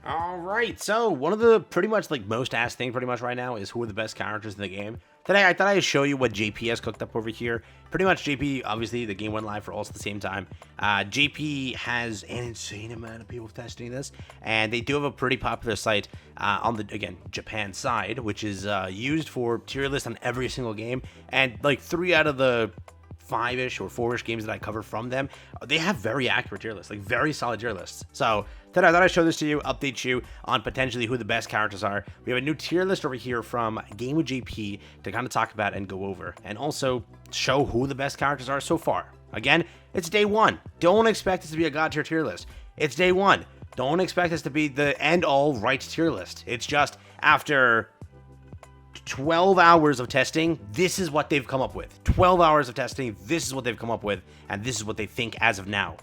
All right, so one of the pretty much like most asked thing pretty much right now is who are the best characters in the game. Today I thought I'd show you what JP has cooked up over here. Pretty much JP, obviously the game went live for all at the same time. JP has an insane amount of people testing this, and they do have a pretty popular site on the, again, Japan side, which is used for tier list on every single game, and like 3 out of the 5-ish or 4-ish games that I cover from them, they have very accurate tier lists, like very solid tier lists. So today I thought I'd show this to you, update you on potentially who the best characters are. We have a new tier list over here from Game with JP to kind of talk about and go over, and also show who the best characters are so far. Again, it's day one. Don't expect this to be a god tier list. It's day one. Don't expect this to be the end-all right tier list. It's just after 12 hours of testing, this is what they've come up with. 12 hours of testing, this is what they've come up with, and this is what they think as of now.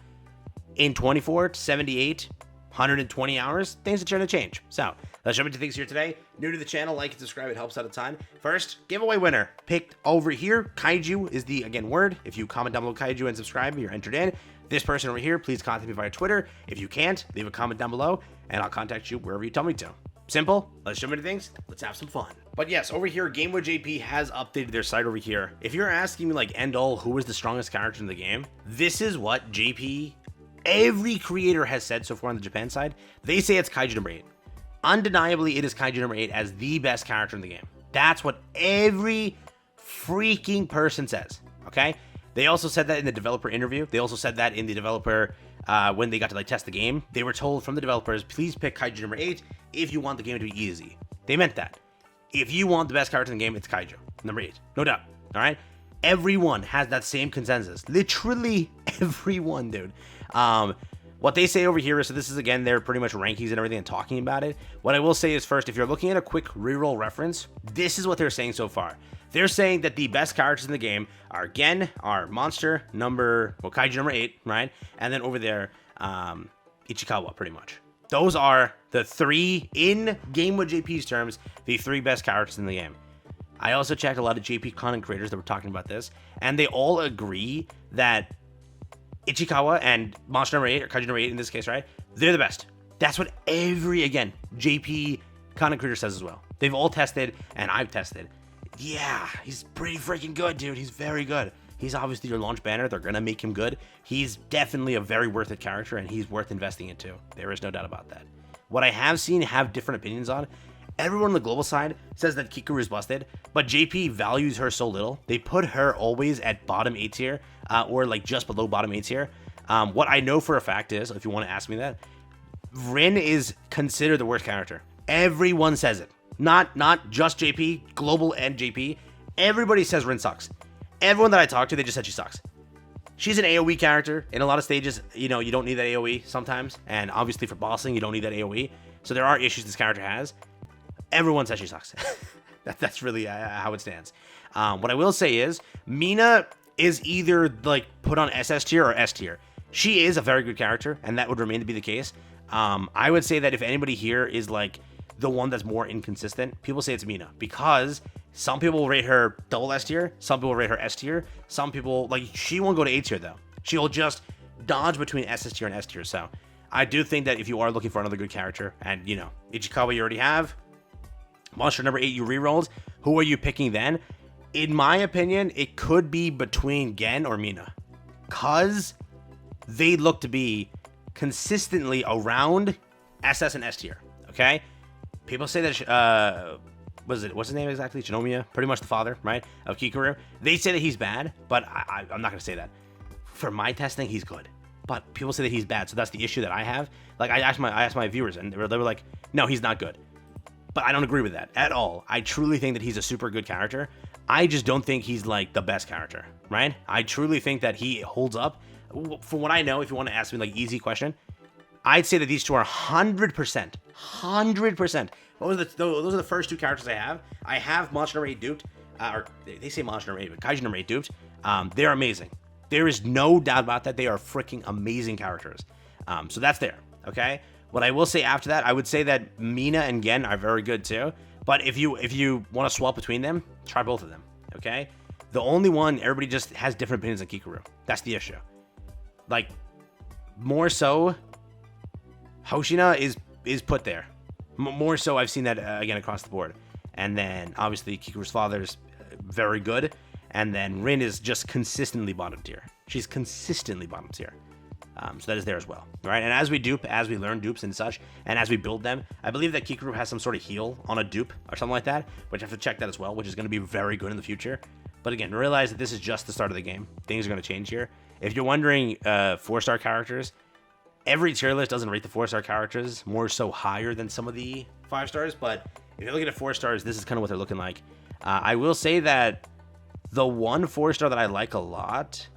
In 24, 78, 120 hours, things are trying to change. So, let's jump into things here today. New to the channel, like and subscribe, it helps out a ton. First, giveaway winner, picked over here. Kaiju is the, again, word. If you comment down below Kaiju and subscribe, you're entered in. This person over here, please contact me via Twitter. If you can't, leave a comment down below, and I'll contact you wherever you tell me to. Simple. Let's jump into things. Let's have some fun. But yes, over here, Game with JP has updated their site over here. If you're asking me like end all, who is the strongest character in the game? This is what JP, every creator has said so far on the Japan side. They say it's Kaiju number 8. Undeniably, it is Kaiju number 8 as the best character in the game. That's what every freaking person says. Okay. They also said that in the developer interview. They also said that in the developer when they got to like test the game. They were told from the developers, please pick Kaiju number 8 if you want the game to be easy. They meant that. If you want the best character in the game, it's Kaiju number 8. No doubt. All right. Everyone has that same consensus. Literally everyone, dude. What they say over here is, so this is again their pretty much rankings and everything and talking about it. What I will say is first, if you're looking at a quick reroll reference, this is what they're saying so far. They're saying that the best characters in the game are, again, monster number, well, Kaiju number 8, right? And then over there, Ichikawa, pretty much. Those are the 3, in Game with JP's terms, the 3 best characters in the game. I also checked a lot of JP content creators that were talking about this, and they all agree that Ichikawa and monster number 8, or Kaiju number 8 in this case, right? They're the best. That's what every, again, JP content creator says as well. They've all tested, and I've tested. Yeah, he's pretty freaking good, dude. He's very good. He's obviously your launch banner. They're going to make him good. He's definitely a very worth it character, and he's worth investing into. There is no doubt about that. What I have seen have different opinions on, everyone on the global side says that Kikuru is busted, but JP values her so little. They put her always at bottom 8 tier, or like just below bottom 8 tier. What I know for a fact is, if you want to ask me that, Rin is considered the worst character. Everyone says it. Not just JP, global and JP. Everybody says Rin sucks. Everyone that I talk to, they just said she sucks. She's an AoE character. In a lot of stages, you know, you don't need that AoE sometimes. And obviously for bossing, you don't need that AoE. So there are issues this character has. Everyone says she sucks. That's really how it stands. What I will say is, Mina is either like put on SS tier or S tier. She is a very good character, and that would remain to be the case. I would say that if anybody here is like the one that's more inconsistent, people say it's Mina, because some people will rate her double S tier, some people rate her S tier, some people, like, she won't go to A tier though. She'll just dodge between SS tier and S tier. So I do think that if you are looking for another good character, and you know, Ichikawa you already have, monster number 8 you rerolled, who are you picking then? In my opinion, it could be between Gen or Mina, cause they look to be consistently around SS and S tier. Okay, people say that what's his name exactly? Shinomiya, pretty much the father, right, of Kikuru. They say that he's bad, but I'm not gonna say that. For my testing, he's good, but people say that he's bad, so that's the issue that I have. Like I asked my viewers, and they were like, no, he's not good. But I don't agree with that at all. I truly think that he's a super good character. I just don't think he's like the best character, right? I truly think that he holds up. From what I know, if you want to ask me like easy question, I'd say that these two are 100%. 100%. Those are the first 2 characters I have. I have monster number 8 duped. Or they say monster number 8, but Kaiju number 8 duped. They're amazing. There is no doubt about that. They are freaking amazing characters. So that's there. Okay. What I will say after that, I would say that Mina and Gen are very good too. But if you want to swap between them, try both of them. Okay. The only one, everybody just has different opinions on Kikuru. That's the issue. Like, more so, Hoshina is put there. More so, I've seen that again across the board. And then obviously Kikuru's father's very good, and then Rin is just consistently bottom tier. She's consistently bottom tier. So that is there as well, right? And as we dupe, as we learn dupes and such, and as we build them, I believe that Kikuru has some sort of heal on a dupe or something like that, which I have to check that as well, which is going to be very good in the future. But again, realize that this is just the start of the game. Things are going to change here. If you're wondering 4-star characters, every tier list doesn't rate the 4-star characters more so higher than some of the 5 stars, but if you're looking at 4 stars, this is kind of what they're looking like. I will say that the one 4-star that I like a lot,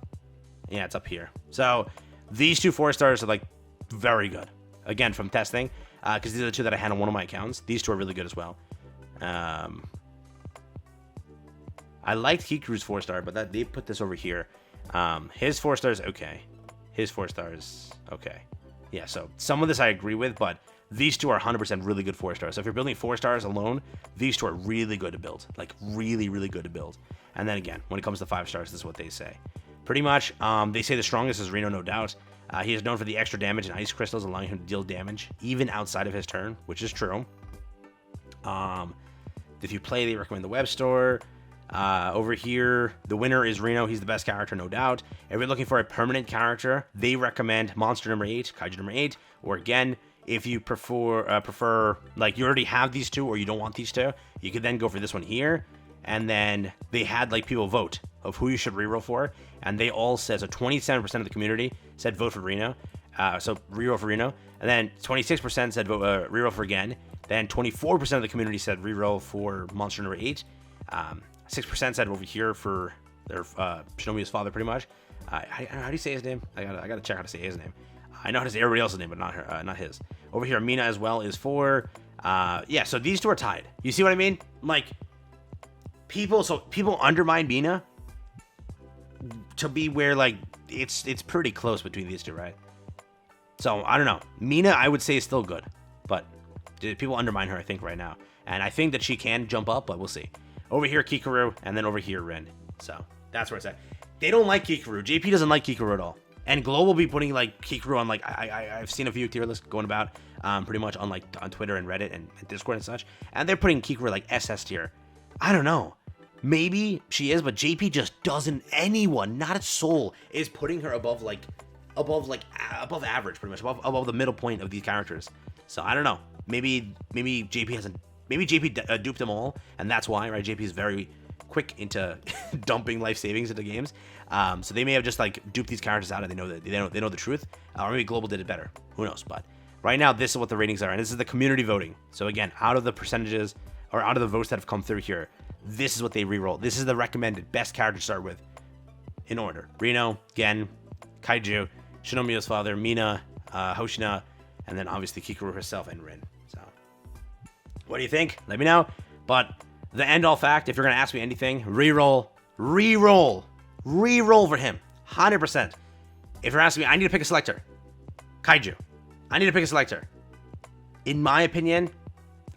yeah, it's up here. So these 2 4-stars are like very good. Again, from testing, because these are the 2 that I had on one of my accounts. These 2 are really good as well. I liked Kikuru's 4-star, but they put this over here. His 4-star is okay. His 4-star is okay. Yeah, so some of this I agree with, but these 2 are 100% really good 4-stars. So if you're building 4-stars alone, these 2 are really good to build. Like, really, really good to build. And then again, when it comes to 5-stars, this is what they say. Pretty much, they say the strongest is Reno, no doubt. He is known for the extra damage and ice crystals, allowing him to deal damage, even outside of his turn, which is true. If you play, they recommend the web store. Over here, the winner is Reno. He's the best character, no doubt. If you're looking for a permanent character, they recommend Monster number 8, Kaiju number 8, or again, if you prefer like you already have these 2 or you don't want these 2, you could then go for this one here. And then they had like people vote of who you should reroll for, and they all said, so 27% of the community said vote for Reno, so reroll for Reno, and then 26% said vote reroll for Gen, then 24% of the community said reroll for Monster number 8, 6% said over here for their Shinomiya's father, pretty much. How do you say his name? I gotta check how to say his name. I know how to say everybody else's name, but not her, not his. Over here, Mina as well is 4. Yeah, so these 2 are tied. You see what I mean? Like, people undermine Mina to be where like it's pretty close between these 2, right? So I don't know. Mina, I would say, is still good, but people undermine her, I think, right now, and I think that she can jump up, but we'll see. Over here, Kikuru, and then over here, Rin. So that's where it's at. They don't like Kikuru. JP doesn't like Kikuru at all. And Glow will be putting like Kikuru on like I've seen a few tier lists going about pretty much on like on Twitter and Reddit and Discord and such, and they're putting Kikuru like SS tier. I don't know. Maybe she is, but JP just doesn't. Anyone, not a soul, is putting her above average, pretty much above the middle point of these characters. So I don't know. Maybe JP hasn't. Maybe JP duped them all, and that's why, right? JP is very quick into dumping life savings into games. So they may have just like duped these characters out, and they know the truth. Or maybe Global did it better. Who knows? But right now, this is what the ratings are, and this is the community voting. So again, out of the percentages or out of the votes that have come through here, this is what they reroll. This is the recommended best character to start with in order: Reno, Gen, Kaiju, Shinomiya's father, Mina, Hoshina, and then obviously Kikuru herself and Rin. So what do you think? Let me know. But the end-all fact, if you're going to ask me anything, reroll for him, 100%. If you're asking me, I need to pick a selector. Kaiju. I need to pick a selector. In my opinion,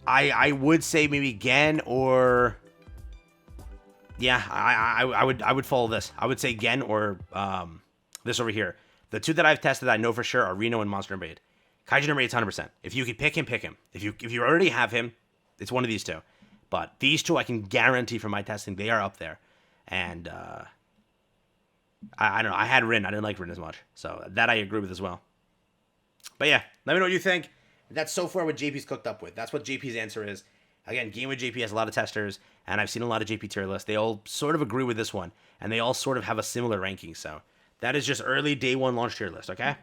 I would say maybe Gen or... Yeah, I would follow this. I would say Gen or this over here. The 2 that I've tested I know for sure are Reno and Monster number 8. Kaiju number 8 is 100%. If you can pick him, pick him. If you already have him, it's one of these 2. But these 2 I can guarantee from my testing, they are up there. And I don't know. I had Rin. I didn't like Rin as much. So that I agree with as well. But yeah, let me know what you think. That's so far what JP's cooked up with. That's what JP's answer is. Again, Game with JP has a lot of testers, and I've seen a lot of JP tier lists. They all sort of agree with this one, and they all sort of have a similar ranking. So that is just early day 1 launch tier list, okay?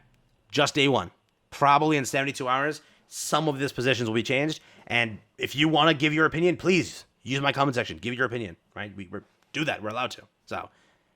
Just day 1. Probably in 72 hours, some of these positions will be changed. And if you want to give your opinion, please use my comment section. Give your opinion, right? We do that. We're allowed to. So